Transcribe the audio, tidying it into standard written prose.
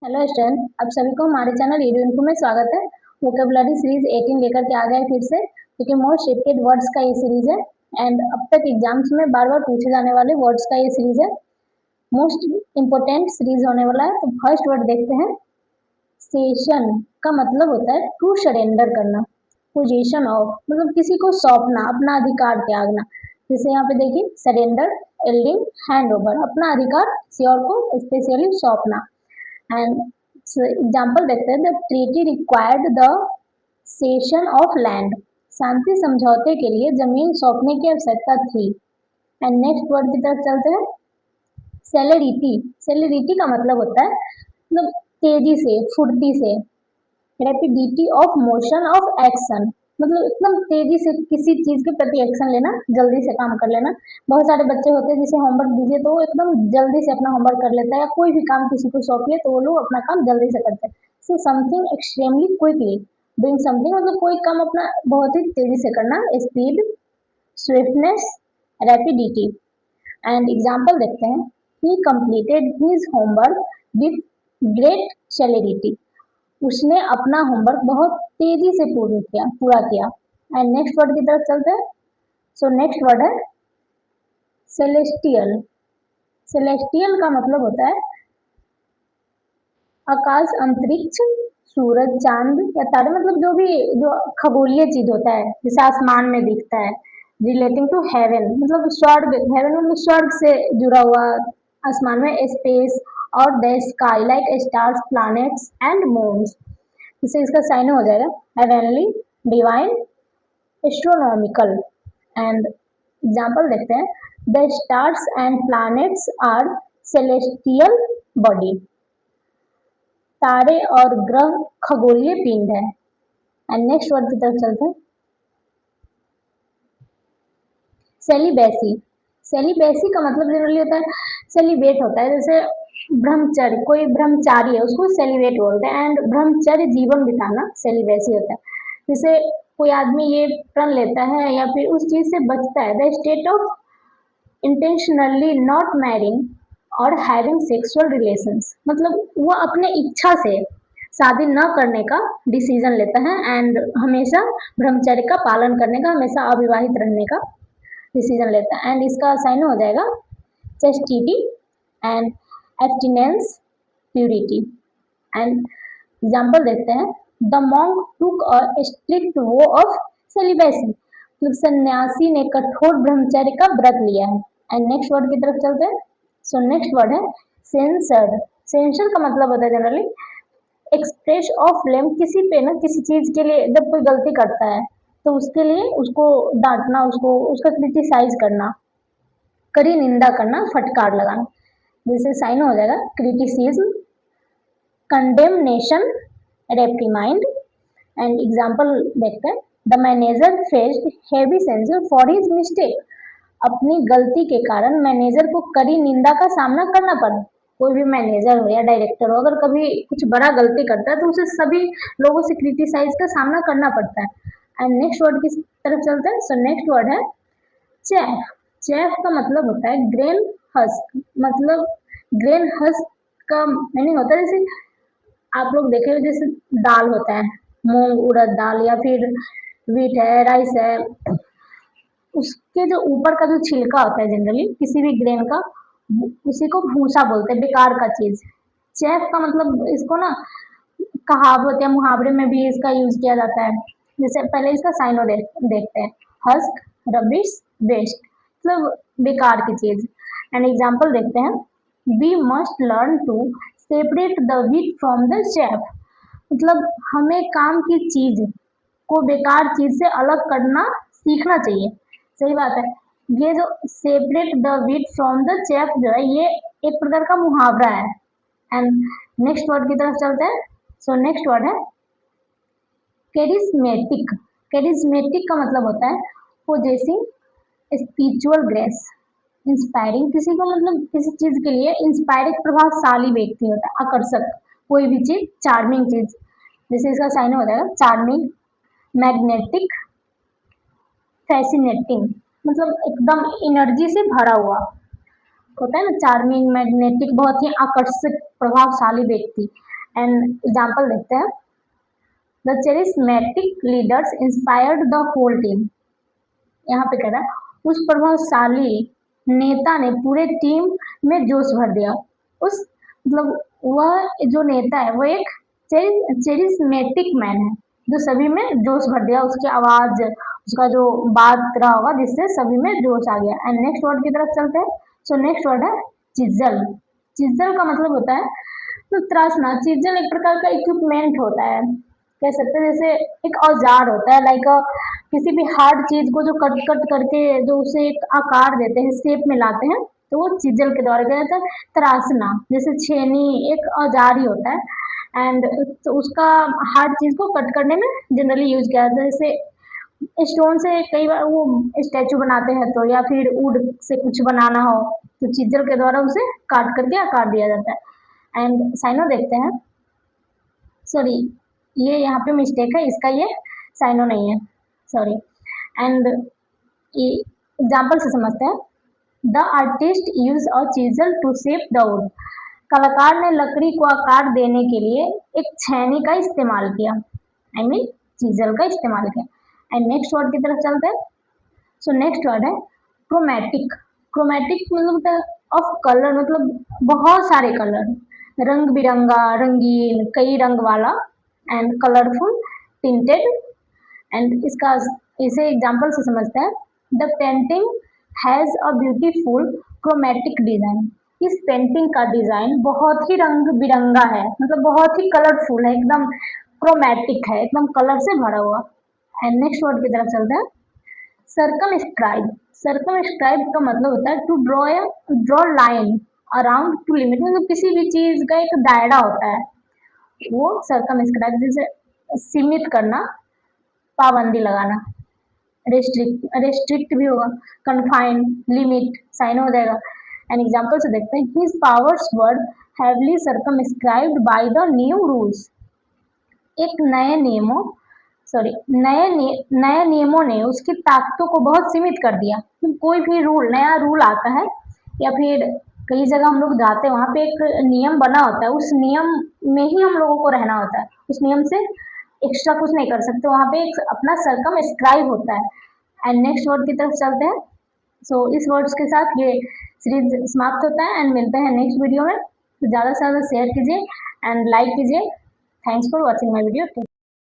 Hello student, आप सभी को हमारे चैनल रीड इन्फो में स्वागत है। वोकेबुलरी सीरीज 18 लेकर के आ गए फिर से, क्योंकि मोस्ट रिपीटेड वर्ड्स का ये सीरीज है एंड अब तक एग्जाम्स में बार बार पूछे जाने वाले वर्ड्स का ये सीरीज है। मोस्ट इम्पोर्टेंट सीरीज होने वाला है। तो फर्स्ट वर्ड देखते हैं। सेशन का मतलब होता है टू सरेंडर करना, पोजीशन ऑफ मतलब किसी को सौंपना, अपना अधिकार त्यागना। जैसे यहाँ पे देखिए, सरेंडर, एल्डिंग, हैंड ओवर, अपना अधिकार किसी और को स्पेशली सौंपना। एंड एग्जाम्पल देखते हैं। The treaty required the cession of land, शांति समझौते के लिए जमीन सौंपने की आवश्यकता थी। एंड नेक्स्ट वर्ड की तरफ चलते हैं। सेलेरिटी, सेलेरिटी का मतलब होता है मतलब तेजी से, फुर्ती से। Rapidity of motion of action मतलब एकदम तेजी से किसी चीज के प्रति एक्शन लेना, जल्दी से काम कर लेना। बहुत सारे बच्चे होते हैं जिसे होमवर्क दीजिए तो वो एकदम जल्दी से अपना होमवर्क कर लेता है, या कोई भी काम किसी को सौंपिए तो वो लोग अपना काम जल्दी से करते हैं। So something extremely quickly, doing something मतलब कोई काम अपना बहुत ही तेजी से करना। Speed, swiftness, rapidity. And example देखते हैं। He completed his homework with great celerity, उसने अपना होमवर्क बहुत तेजी से पूरा किया। एंड नेक्स्ट वर्ड की तरफ चलते हैं। सो नेक्स्ट वर्ड है सेलेस्टियल। सेलेस्टियल का मतलब होता है आकाश, अंतरिक्ष, सूरज, चांद या तारे, मतलब जो खगोलीय चीज होता है, जैसे आसमान में दिखता है। रिलेटिंग टू हेवन मतलब स्वर्ग, हेवन मतलब स्वर्ग से जुड़ा हुआ, आसमान में स्पेस और the sky like stars, planets and moons. इससे इसका साइन हो जाएगा heavenly, divine, astronomical. And example देखते हैं। The stars and planets are celestial body, तारे और ग्रह खगोलीय पिंड है। एंड नेक्स्ट वर्ड की तरफ चलते हैं। सेलिबेसी, सेलिबेसी का मतलब जनरली होता है सेलिब्रेट होता है। जैसे ब्रह्मचर्य, कोई ब्रह्मचारी है उसको सेलिब्रेट बोलते हैं। एंड ब्रह्मचर्य जीवन बिताना सेलिबेसी होता है। जैसे कोई आदमी ये प्रण लेता है या फिर उस चीज से बचता है। The state of intentionally not marrying और हैविंग सेक्सुअल रिलेशंस मतलब वो अपने इच्छा से शादी न करने का डिसीजन लेता है एंड हमेशा ब्रह्मचर्य का पालन करने का, हमेशा अविवाहित रहने का डिसीजन लेता है। एंड इसका साइन हो जाएगा chastity and abstinence, purity. And example देखते हैं। The monk took a strict वो ऑफ सेलिबेसी मतलब सन्यासी ने कठोर ब्रह्मचर्य का व्रत लिया है। एंड नेक्स्ट वर्ड की तरफ चलते हैं। सो नेक्स्ट वर्ड है सेंसर्ड। सेंसर का मतलब होता है जनरली एक्सप्रेस ऑफ ब्लेम, किसी पे ना किसी चीज के लिए जब कोई गलती करता है तो उसके लिए उसको डांटना, उसको उसका क्रिटिसाइज करना, कड़ी निंदा करना, फटकार लगाना। जैसे साइन हो जाएगा क्रिटिसिज्म, कंडेमनेशन, रेप्रिमाइंड। एंड एग्जाम्पल देखते हैं। The manager faced heavy sensor for his mistake, अपनी गलती के कारण मैनेजर को कड़ी निंदा का सामना करना पड़ा। कोई भी मैनेजर हो या डायरेक्टर हो, अगर कभी कुछ बड़ा गलती करता है तो उसे सभी लोगों से क्रिटिसाइज का सामना करना पड़ता है। एंड नेक्स्ट वर्ड की तरफ चलते हैं। सो नेक्स्ट वर्ड है चेफ। चेफ का मतलब होता है ग्रेन हस्क, मतलब ग्रेन हस्क का मीनिंग होता है जैसे आप लोग देखे जैसे दाल होता है, मूंग उड़द दाल या फिर व्हीट है, राइस है, उसके जो ऊपर का जो छिलका होता है जनरली किसी भी ग्रेन का, उसी को भूसा बोलते हैं, बेकार का चीज। चेफ का मतलब इसको ना कहावत या मुहावरे में भी इसका यूज किया जाता है। जैसे पहले इसका साइनो देखते हैं। हस्क, रबिश, वेस्ट मतलब बेकार की चीज। एंड एग्जाम्पल देखते हैं। We must learn to separate the wheat from the chaff मतलब हमें काम की चीज को बेकार चीज से अलग करना सीखना चाहिए। सही बात है। ये जो separate the wheat from the chef जो है ये एक प्रकार का मुहावरा है। एंड नेक्स्ट वर्ड की तरफ चलते हैं। सो नेक्स्ट वर्ड है कैरिस्मेटिक। कैरिस्मेटिक का मतलब होता है पोजेसिंग स्पिरिचुअल ग्रेस, इंस्पायरिंग, किसी को मतलब किसी चीज के लिए इंस्पायरिंग प्रभावशाली व्यक्ति होता है, आकर्षक, कोई भी चीज, चार्मिंग चीज। जैसे इसका साइन हो जाएगा चार्मिंग, मैग्नेटिक, फैसिनेटिंग मतलब एकदम एनर्जी से भरा हुआ। होता है ना, चार्मिंग, मैग्नेटिक, बहुत ही आकर्षक, प्रभावशाली व्यक्ति। एंड एग्जाम्पल देखते हैं, the charismatic leaders inspired the whole team. यहाँ पे कह रहा है उस प्रभावशाली नेता ने पूरे टीम में जोश भर दिया। उस मतलब वह जो नेता है वो एक चेरिस्मेटिक मैन है, जो सभी में जोश भर दिया, उसकी आवाज, उसका जो बात रहा होगा जिससे सभी में जोश आ गया। एंड नेक्स्ट वर्ड की तरफ चलते हैं। सो नेक्स्ट वर्ड है चिजल। चिजल का मतलब होता है तो त्रासना। चिजल एक प्रकार का इक्विपमेंट होता है, कह सकते हैं जैसे एक औजार होता है, लाइक किसी भी हार्ड चीज को जो कट कट करके जो उसे एक आकार देते हैं, शेप में लाते हैं, तो वो चिजल के द्वारा किया जाता है। तराशना जैसे छेनी एक औजार ही होता है, एंड तो उसका हार्ड चीज को कट करने में जनरली यूज किया जाता है। जैसे स्टोन से कई बार वो स्टैचू बनाते हैं, तो या फिर वुड से कुछ बनाना हो तो चिजल के द्वारा उसे काट करके आकार दिया जाता है। एंड साइनो देखते हैं, सॉरी ये यहाँ पे मिस्टेक है, इसका ये साइनो नहीं है, सॉरी। एंड एग्जाम्पल से समझते हैं, the artist use a chisel to shape the wood. कलाकार ने लकड़ी को आकार देने के लिए एक छेनी का इस्तेमाल किया, आई मीन चीजल का इस्तेमाल किया। एंड नेक्स्ट वर्ड की तरफ चलते हैं। सो नेक्स्ट वर्ड है क्रोमैटिक। क्रोमैटिक मतलब ऑफ कलर, मतलब बहुत सारे कलर, रंग बिरंगा, रंगीन, कई रंग वाला, एंड कलरफुल, टिंटेड। एंड इसका इसे एग्जाम्पल से समझते हैं, the painting has a beautiful chromatic design. इस पेंटिंग का डिजाइन बहुत ही रंग बिरंगा है, मतलब बहुत ही कलरफुल है, एकदम क्रोमैटिक है, एकदम कलर से भरा हुआ। एंड नेक्स्ट वर्ड की तरफ चलते हैं, सर्कम स्क्राइब। सर्कम स्क्राइब का मतलब होता है to draw line around to limit, मतलब किसी भी चीज का एक दायरा होता है, वो सर्कम स्क्राइब, जिसे सीमित करना, पाबंदी लगाना। रेस्ट्रिक्ट भी होगा, कन्फाइन, लिमिट, साइन हो जाएगा। एन एग्जाम्पल से देखते हैं, his powers were heavily circumscribed by the new rules. एक नए नियमों, सॉरी नए नियमों ने उसकी ताकतों को बहुत सीमित कर दिया। कोई भी रूल, नया रूल आता है या फिर कई जगह हम लोग जाते हैं, वहाँ पे एक नियम बना होता है, उस नियम में ही हम लोगों को रहना होता है, उस नियम से एक्स्ट्रा कुछ नहीं कर सकते, वहाँ पे एक अपना सर्कम स्क्राइब होता है। एंड नेक्स्ट वर्ड की तरफ चलते हैं। सो इस वर्ड्स के साथ ये सीरीज समाप्त होता है, एंड मिलते हैं नेक्स्ट वीडियो में। तो ज़्यादा से ज़्यादा शेयर कीजिए एंड लाइक कीजिए। Thanks for watching my video.